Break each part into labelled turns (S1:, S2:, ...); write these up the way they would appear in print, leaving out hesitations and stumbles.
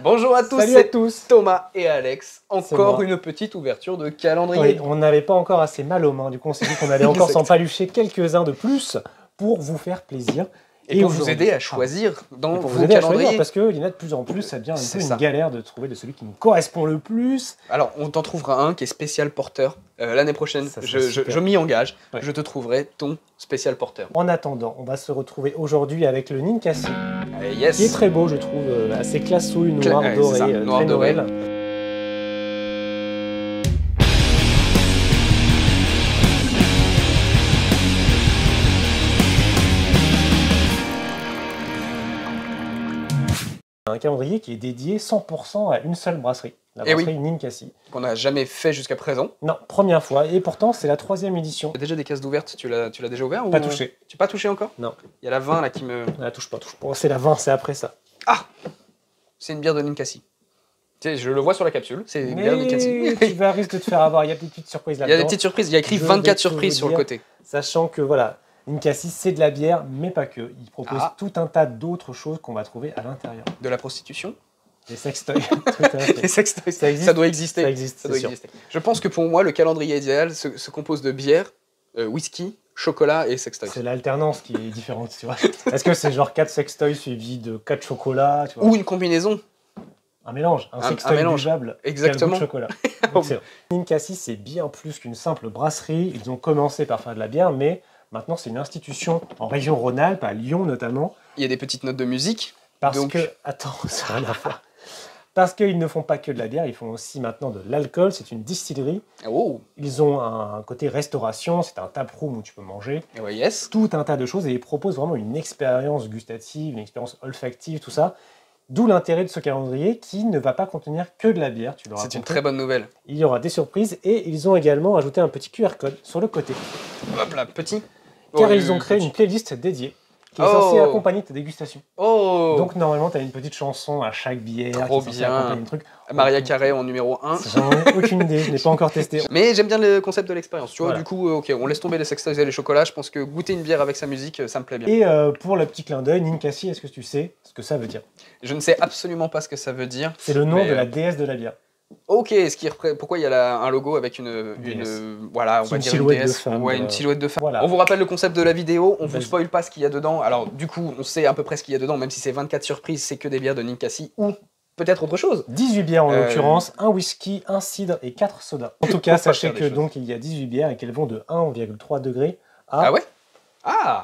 S1: Bonjour à tous,
S2: salut à tous,
S1: Thomas et Alex. Encore une petite ouverture de calendrier.
S2: Oui, on n'avait pas encore assez mal aux mains, du coup on s'est dit qu'on allait encore s'en palucher quelques-uns de plus pour vous faire plaisir.
S1: Et pour vous aider à choisir dans vos calendriers.
S2: Parce que il y en a de plus en plus, ça devient un peu une galère de trouver de celui qui nous correspond le plus.
S1: Alors on t'en trouvera un qui est spécial porteur. L'année prochaine, je m'y engage, je te trouverai ton spécial porteur.
S2: En attendant, on va se retrouver aujourd'hui avec le Ninkasi,
S1: yes.
S2: qui est très beau je trouve, assez classouille, noir doré,
S1: noir
S2: très
S1: doré.
S2: Noël. Un calendrier qui est dédié 100% à une seule brasserie, la brasserie Ninkasi.
S1: Qu'on n'a jamais fait jusqu'à présent.
S2: Non, première fois, et pourtant c'est la 3e édition.
S1: Il y a déjà des cases d'ouvertes, tu l'as déjà ouvert
S2: Pas touché.
S1: Tu n'as pas touché encore?
S2: Non.
S1: Il y a la 20 là qui me...
S2: Ah, touche pas. C'est la 20, c'est après ça.
S1: Ah, c'est une bière de Ninkasi. Tu sais, je le vois sur la capsule, c'est une bière de Ninkasi.
S2: Tu vas risquer de te faire avoir, il y a des petites surprises là-dedans.
S1: Il y a des petites surprises, il y a écrit 24 surprises sur le côté. Sachant
S2: que voilà, Ninkasi c'est de la bière, mais pas que. Il propose tout un tas d'autres choses qu'on va trouver à l'intérieur.
S1: De la prostitution?
S2: Des sextoys.
S1: Les sextoys, ça doit exister.
S2: Ça existe,
S1: ça doit exister. Je pense que pour moi, le calendrier idéal se compose de bière, whisky, chocolat et sextoys.
S2: C'est l'alternance qui est différente, tu vois. Est-ce que c'est genre 4 sextoys suivis de 4 chocolats, tu vois?
S1: Ou une combinaison.
S2: Un mélange, un sextoy buvable.
S1: Exactement.
S2: De chocolat. Ninkasi, c'est bien plus qu'une simple brasserie. Ils ont commencé par faire de la bière, mais maintenant c'est une institution en région Rhône-Alpes, à Lyon notamment.
S1: Il y a des petites notes de musique.
S2: Parce que, attends, ça n'a rien à voir. Parce qu'ils ne font pas que de la bière, ils font aussi maintenant de l'alcool, c'est une distillerie.
S1: Oh.
S2: Ils ont un côté restauration, c'est un taproom où tu peux manger.
S1: Yes.
S2: Tout un tas de choses et ils proposent vraiment une expérience gustative, une expérience olfactive, tout ça. D'où l'intérêt de ce calendrier qui ne va pas contenir que de la bière.
S1: C'est une très bonne nouvelle.
S2: Il y aura des surprises et ils ont également ajouté un petit QR code sur le côté.
S1: Hop là, petit.
S2: Car ils ont créé une playlist dédiée qui est censée accompagner ta dégustation. Donc normalement, tu as une petite chanson à chaque bière.
S1: Trop
S2: qui est
S1: bien.
S2: accompagner le truc.
S1: Maria Carey en numéro 1.
S2: J'en ai aucune idée, je n'ai pas encore testé.
S1: Mais j'aime bien le concept de l'expérience. Tu vois, du coup, ok, on laisse tomber les sextoys et les chocolats. Je pense que goûter une bière avec sa musique, ça me plaît bien.
S2: Et pour le petit clin d'œil, Ninkasi, est-ce que tu sais ce que ça veut dire?
S1: Je ne sais absolument pas ce que ça veut dire.
S2: C'est le nom de la déesse de la bière.
S1: Ok, pourquoi il y a un logo avec voilà, on va dire une déesse, une silhouette de femme. Voilà. On vous rappelle le concept de la vidéo, on vous spoil pas ce qu'il y a dedans. Alors du coup, on sait à peu près ce qu'il y a dedans, même si c'est 24 surprises, c'est que des bières de Ninkasi ou peut-être autre chose.
S2: 18 bières en l'occurrence, un whisky, un cidre et 4 sodas. En tout cas, sachez que donc il y a 18 bières et qu'elles vont de 1,3 degrés à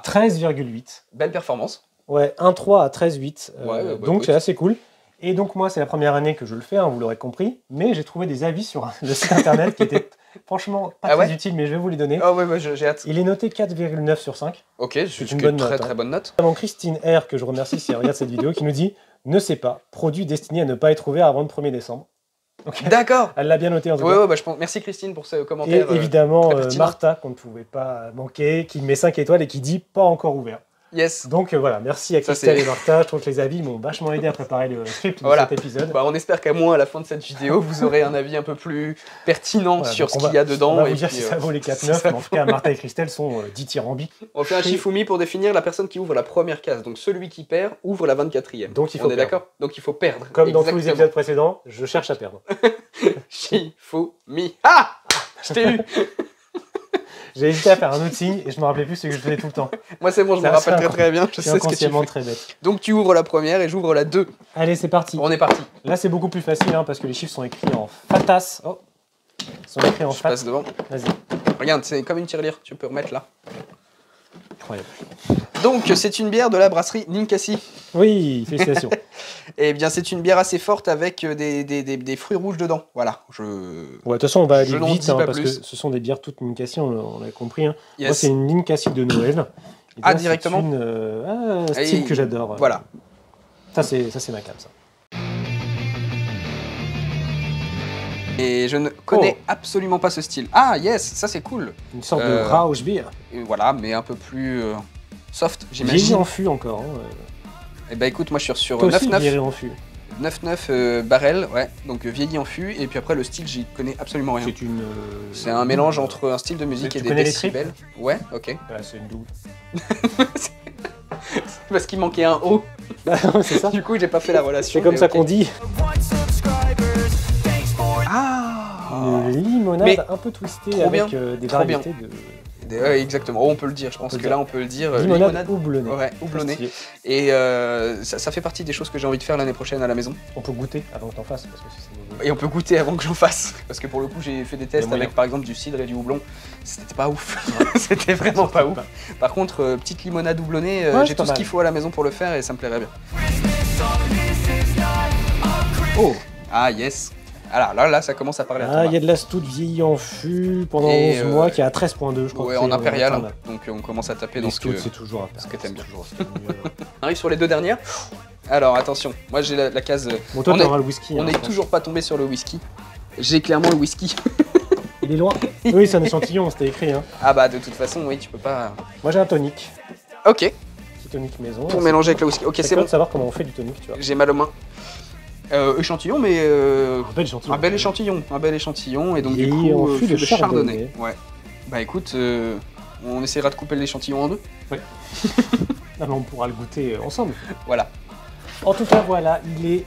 S2: 13,8.
S1: Belle performance.
S2: Ouais, 1,3 à 13,8. Donc c'est assez cool. Et donc moi, c'est la première année que je le fais, hein, vous l'aurez compris, mais j'ai trouvé des avis sur le site internet qui étaient franchement pas très utiles, mais je vais vous les donner.
S1: Ah ouais, j'ai hâte.
S2: Il est noté 4,9 sur 5.
S1: Ok, c'est une très bonne note.
S2: Avant Christine R, que je remercie si elle regarde cette vidéo, qui nous dit « Ne sais pas, produit destiné à ne pas être ouvert avant le 1er décembre ». Okay.
S1: D'accord.
S2: Elle l'a bien noté en tout cas.
S1: Ouais, je pense. Merci Christine pour ce commentaire.
S2: Et évidemment, Martha, qu'on ne pouvait pas manquer, qui met 5 étoiles et qui dit « Pas encore ouvert ».
S1: Yes.
S2: Donc voilà, merci à Christelle et Martha. Je trouve que les avis m'ont vachement aidé à préparer le script de cet épisode.
S1: On espère qu'à moins à la fin de cette vidéo, vous aurez un avis un peu plus pertinent sur ce qu'il y a dedans.
S2: On va vous dire si ça vaut les 4,9, mais en tout cas, Martha et Christelle sont dithyrambiques.
S1: On fait un Shifumi pour définir la personne qui ouvre la première case. Donc celui qui perd ouvre la 24e.
S2: Donc il faut
S1: d'accord. Donc il faut perdre.
S2: Comme dans tous les épisodes précédents, je cherche à perdre.
S1: Shifumi. Ah, je t'ai eu.
S2: J'ai hésité à faire un autre signe et je me rappelais plus ce que je faisais tout le temps.
S1: Moi c'est bon, je me rappelle très bien. Je sais ce que tu fais.
S2: Très bête.
S1: Donc tu ouvres la première et j'ouvre la 2.
S2: Allez, c'est parti.
S1: On est parti.
S2: Là c'est beaucoup plus facile parce que les chiffres sont écrits en fatas. Oh. Ils sont écrits en
S1: fat. Je passe devant.
S2: Vas-y.
S1: Regarde, c'est comme une tirelire. Tu peux remettre là.
S2: Incroyable.
S1: Donc c'est une bière de la brasserie Ninkasi.
S2: Oui, félicitations.
S1: Eh bien c'est une bière assez forte avec des fruits rouges dedans. Voilà.
S2: De toute façon on va aller vite parce que ce sont des bières toutes Ninkasi, on l'a compris. Hein. Yes. Moi c'est une Ninkasi de Noël.
S1: Directement.
S2: C'est un style que j'adore.
S1: Voilà.
S2: Ça c'est ma cam ça.
S1: Et je ne connais absolument pas ce style. Ah yes, ça c'est cool.
S2: Une sorte de Rausch Beer.
S1: Voilà, mais un peu plus soft, j'imagine.
S2: Vieilli en fût encore. Hein.
S1: Eh ben écoute, moi je suis sur 9,9.
S2: En fût.
S1: 9,9 barrels, ouais, donc vieilli en fût, et puis après le style, j'y connais absolument rien. C'est un mélange entre un style de musique et des décibels. Ouais, ok.
S2: C'est une double.
S1: Parce qu'il manquait un O.
S2: C'est ça.
S1: Du coup, j'ai pas fait la relation.
S2: C'est comme ça qu'on dit. une limonade un peu twistée avec des variétés de...
S1: Exactement, on peut le dire, je pense que là on peut le dire.
S2: Limonade houblonnée.
S1: Ouais, houblonnée. Et ça fait partie des choses que j'ai envie de faire l'année prochaine à la maison.
S2: On peut goûter avant que t'en fasses.
S1: Et on peut goûter avant que j'en fasse. Parce que pour le coup j'ai fait des tests avec par exemple du cidre et du houblon. C'était pas ouf. C'était vraiment pas ouf. Par contre, petite limonade houblonnée, j'ai tout ce qu'il faut à la maison pour le faire et ça me plairait bien. Oh, ah yes. Alors là, ça commence à parler à toi.
S2: Il y a de la stout vieillie en fût pendant 11 mois qui est à 13,2 je crois.
S1: Ouais, en impérial, donc on commence à taper dans ce que...
S2: c'est toujours
S1: ce que t'aimes bien. On arrive sur les deux dernières. Alors attention, moi j'ai la case...
S2: Bon, toi t'auras le whisky.
S1: On n'est toujours pas tombé sur le whisky. J'ai clairement le whisky.
S2: Il est loin. Oui, c'est un échantillon, c'était écrit. Hein.
S1: Ah bah de toute façon, oui, tu peux pas...
S2: Moi j'ai un tonic.
S1: Ok.
S2: Petit tonic maison.
S1: Pour mélanger avec le whisky. Ok, c'est bon.
S2: De savoir comment on fait du tonic, tu vois.
S1: J'ai mal aux mains. Échantillon, mais
S2: un bel échantillon.
S1: Un bel échantillon, et donc du coup, fût de chardonnay. Ouais. Bah écoute, on essaiera de couper l'échantillon en deux.
S2: Ouais. Non, mais on pourra le goûter ensemble.
S1: Voilà.
S2: En tout cas, voilà, il est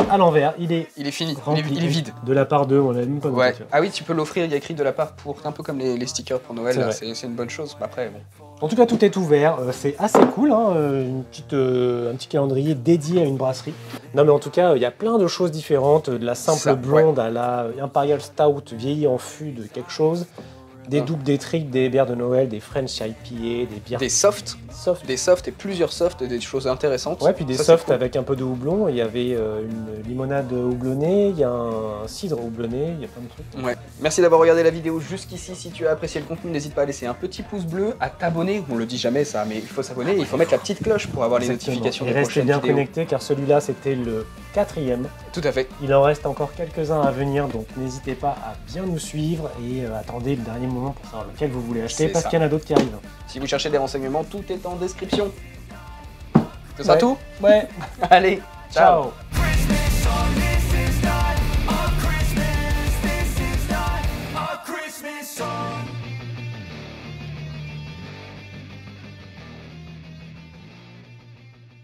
S2: à l'envers, il est
S1: fini,
S2: rempli,
S1: il est vide.
S2: De la part d'eux, on l'a même pas goûté.
S1: Ouais. Ah oui, tu peux l'offrir, il y a écrit de la part pour, un peu comme les stickers pour Noël, c'est une bonne chose. Après, bon.
S2: En tout cas, tout est ouvert, c'est assez cool, hein, un petit calendrier dédié à une brasserie. Non mais en tout cas, il y a plein de choses différentes, de la simple blonde à la Imperial Stout vieillie en fût de quelque chose, des doubles, des triples, des bières de Noël, des French IPA, des bières...
S1: Des softs et plusieurs softs, des choses intéressantes.
S2: Ouais, puis des softs cool. Avec un peu de houblon, il y avait une limonade houblonnée, il y a un cidre houblonné, il y a plein de trucs.
S1: Ouais. Merci d'avoir regardé la vidéo jusqu'ici. Si tu as apprécié le contenu, n'hésite pas à laisser un petit pouce bleu, à t'abonner. On le dit jamais ça, mais il faut s'abonner et il faut mettre la petite cloche pour avoir les notifications des prochaines vidéos.
S2: Et restez bien connectés car celui-là c'était le 4e.
S1: Tout à fait.
S2: Il en reste encore quelques-uns à venir, donc n'hésitez pas à bien nous suivre et attendez le dernier moment pour savoir lequel vous voulez acheter parce qu'il y en a d'autres qui arrivent.
S1: Si vous cherchez des renseignements, tout est en description. Ce sera tout ?
S2: Ouais.
S1: Allez, ciao.